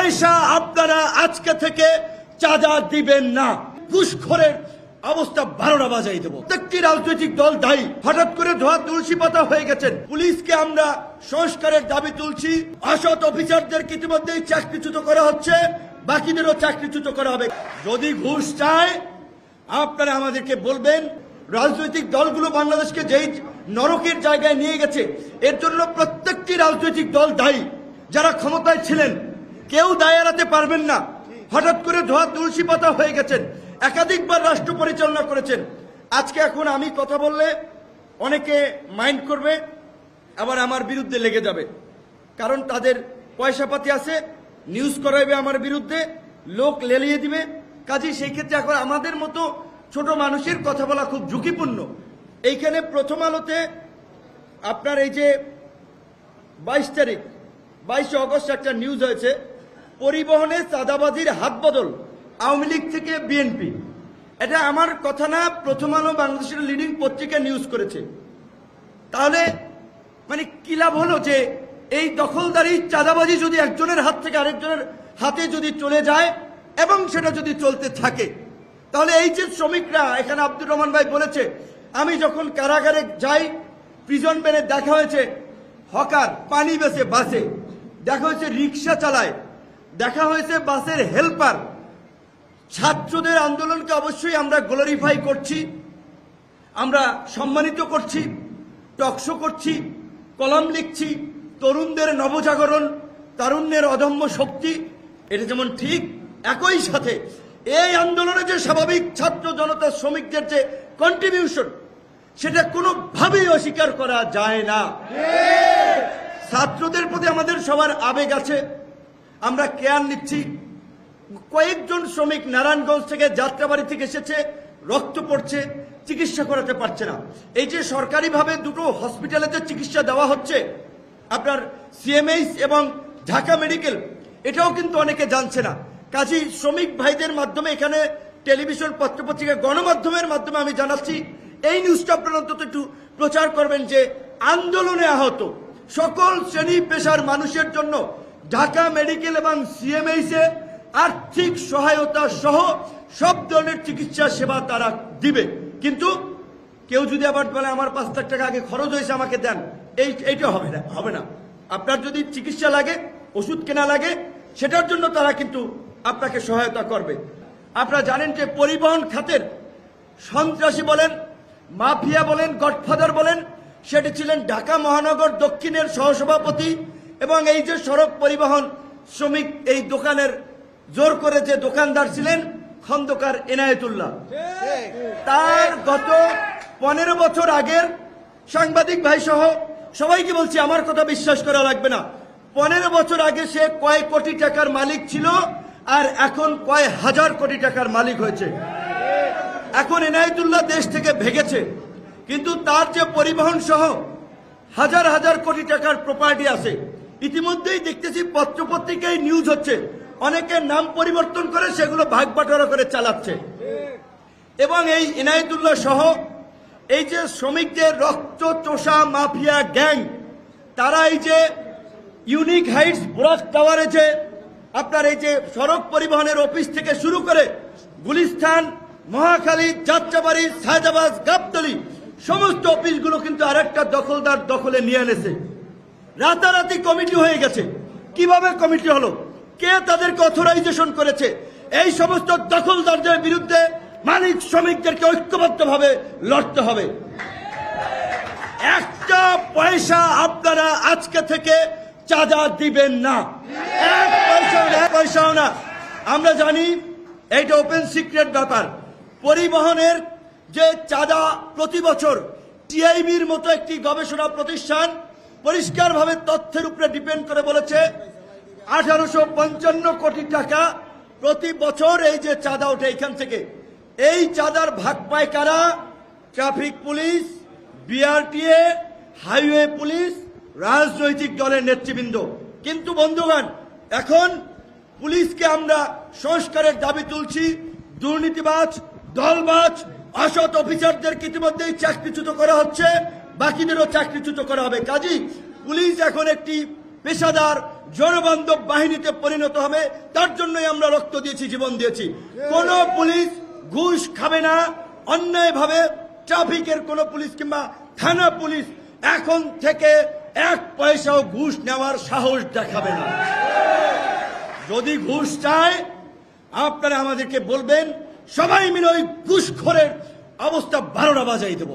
পয়সা আপনারা আজকে থেকে চাঁদা দিবেন না। ঘুষখোরের অবস্থা 12টা বাজাই দেবো। প্রত্যেকটি রাজনৈতিক দল দায়ী। হঠাৎ করে ধোয়া তুলসী পাতা হয়ে গেছেন। পুলিশকে আমরা সংস্কারের দাবি তুলছি। অসৎ অফিসারদের ইতিমধ্যেই চাকরিচ্যুত করা হচ্ছে, বাকিদেরও চাকরিচ্যুত করা হবে। যদি ঘুষ চায় আপনারা আমাদেরকে বলবেন। রাজনৈতিক দলগুলো বাংলাদেশকে যেই নরকের জায়গায় নিয়ে গেছে, এর জন্য প্রত্যেকটি রাজনৈতিক দল দায়ী। যারা ক্ষমতায় ছিলেন কেউ দায় এড়াতে পারবেন না। হঠাৎ করে ধোয়া তুলসী পাতা হয়ে গেছেন, একাধিকবার রাষ্ট্র পরিচালনা করেছেন। আজকে এখন আমি কথা বললে অনেকে মাইন্ড করবে, আবার আমার বিরুদ্ধে লেগে যাবে, কারণ তাদের পয়সাপাতি আছে, নিউজ করাইবে আমার বিরুদ্ধে, লোক লেলিয়ে দিবে। কাজেই সেই ক্ষেত্রে এখন আমাদের মতো ছোট মানুষের কথা বলা খুব ঝুঁকিপূর্ণ। এইখানে প্রথম আলোতে আপনার এই যে 22 অগস্ট একটা নিউজ হয়েছে, পরিবহনে চাঁদাবাজির হাত বদল আওয়ামী লীগ থেকে বিএনপি। এটা আমার কথা না, প্রথম আলো বাংলাদেশের লিডিং পত্রিকা নিউজ করেছে। তাহলে মানে কি লাভ হলো যে এই দখলদারি চাঁদাবাজি যদি একজনের হাত থেকে আরেকজনের হাতে যদি চলে যায় এবং সেটা যদি চলতে থাকে, তাহলে এই যে শ্রমিকরা, এখানে আব্দুর রহমান ভাই বলেছে, আমি যখন কারাগারে যাই প্রিজন ভ্যানে দেখা হয়েছে হকার পানি বেচে বাসে, দেখা হয়েছে রিক্সা চালায়, দেখা হয়েছে বাসের হেল্পার। ছাত্রদের আন্দোলনকে অবশ্যই আমরা গ্লোরিফাই করছি, আমরা সম্মানিত করছি, টকশো করছি, কলাম লিখছি, তরুণদের নবজাগরণ, তারুণ্যের অদম্য শক্তি, এটা যেমন ঠিক, একই সাথে এই আন্দোলনে যে স্বাভাবিক ছাত্র জনতা শ্রমিকদের যে কন্ট্রিবিউশন, সেটা কোনোভাবেই অস্বীকার করা যায় না। ছাত্রদের প্রতি আমাদের সবার আবেগ আছে, আমরা কেয়ার নিচ্ছি। কয়েকজন শ্রমিক নারায়ণগঞ্জ থেকে যাত্রাবাড়ি থেকে এসেছে, রক্ত পড়ছে, চিকিৎসা করাতে পারছে না। এই যে সরকারিভাবে দুটো হসপিটালে যে চিকিৎসা দেওয়া হচ্ছে, আপনার সিএমএইচ এবং ঢাকা মেডিকেল, এটাও কিন্তু অনেকে জানছে না। কাজী শ্রমিক ভাইদের মাধ্যমে, এখানে টেলিভিশন, পত্রপত্রিকা, গণমাধ্যমের মাধ্যমে আমি জানাচ্ছি, এই নিউজটা আপনারা অন্তত একটু প্রচার করবেন যে আন্দোলনে আহত সকল শ্রেণী পেশার মানুষের জন্য ঢাকা মেডিকেল এবং সিএমএইচে আর্থিক সহায়তা সহ সব ধরনের চিকিৎসা সেবা তারা দিবে। কিন্তু কেউ যদি আবার বলে আমার 5 লাখ টাকা আগে খরচ হয়েছে আমাকে দেন, এইটা হবে না। আপনার যদি চিকিৎসা লাগে, ওষুধ কেনা লাগে, সেটার জন্য তারা কিন্তু আপনাকে সহায়তা করবে। আপনারা জানেন যে পরিবহন খাতের সন্ত্রাসী বলেন, মাফিয়া বলেন, গডফাদার বলেন, সেটি ছিলেন ঢাকা মহানগর দক্ষিণের সহসভাপতি এবং এই যে সড়ক পরিবহন শ্রমিক এই দোকানের জোর করে যে দোকানদার ছিলেন খন্দকার এনায়েতুল্লাহ। তার গত 15 বছর আগের, সাংবাদিক ভাই সহ সবাইকে বলছি, আমার কথা বিশ্বাস করা লাগবে না, 15 বছর আগে সে কয়েক কোটি টাকার মালিক ছিল, আর এখন কয়েক হাজার কোটি টাকার মালিক হয়েছে। এখন এনায়েতুল্লাহ দেশ থেকে ভেগেছে, কিন্তু তার যে পরিবহন সহ হাজার হাজার কোটি টাকার প্রপার্টি আছে। ইতিমধ্যেই দেখতেছি পত্রপত্রিকায় নিউজ হচ্ছে, অনেকে নাম পরিবর্তন করে সেগুলো ভাগ বাটোয়ারা করে চালাচ্ছে। এবং এই এনায়েতুল্লাহ সহ এই যে শ্রমিকদের রক্ত চোষা মাফিয়া গ্যাং, তারা এই যে ইউনিক হাইটস ব্রক টাওয়ারে যে আপনার এই যে সড়ক পরিবহনের অফিস থেকে শুরু করে গুলিস্তান, মহাখালী, যাত্রাবাড়ি, সায়দাবাদ, গাবতলী সমস্ত অফিসগুলো কিন্তু আরেকটা দখলদার দখলে নিয়ে এনেছে। রাতারাতি কমিটি হয়ে গেছে। কিভাবে কমিটি হলো? কে তাদেরকে অথরাইজেশন করেছে? এই সমস্ত দখলদারদের বিরুদ্ধে মালিক শ্রমিকদেরকে ঐক্যবদ্ধভাবে লড়তে হবে। একটা পয়সা আপনারা আজকে থেকে চাঁদা দিবেন না, এক পয়সাও না। আমরা জানি এইটা ওপেন সিক্রেট ব্যাপার। পরিবহনের যে চাঁদা প্রতি বছর টিআইবির মতো একটি গবেষণা প্রতিষ্ঠান পরিষ্কারভাবে তথ্যের উপরে ডিপেন্ড করে বলেছে 1855 কোটি টাকা প্রতি বছর এই যে চাঁদা ওঠে এখান থেকে। এই চাঁদার ভাগ পায় কারা? Traffic police, BRTA, highway police, রাজনৈতিক দলের নেতৃবৃন্দ। কিন্তু বন্ধুগণ, এখন পুলিশকে আমরা সংস্কারের দাবি তুলছি। দুর্নীতিবাজ, দলবাজ, অসৎ অফিসারদেরকে ইতিমধ্যেই চাকরিচ্যুত করা হচ্ছে, বাকিদেরও চাকরিচ্যুত করা হবে। কাজী পুলিশ এখন একটি পেশাদার জনবান্ধব বাহিনীতে পরিণত হবে। তার জন্যই আমরা রক্ত দিয়েছি, জীবন দিয়েছি। কোন পুলিশ ঘুষ খাবে না, অন্যায়ভাবে ট্রাফিকের কোন পুলিশ কিংবা থানা পুলিশ এখন থেকে 1 পয়সাও ঘুষ নেওয়ার সাহস দেখাবে না। যদি ঘুষ চায় আপনারা আমাদেরকে বলবেন, সবাই মিলে ওই ঘুষখোরের অবস্থা 12টা বাজাই দেব।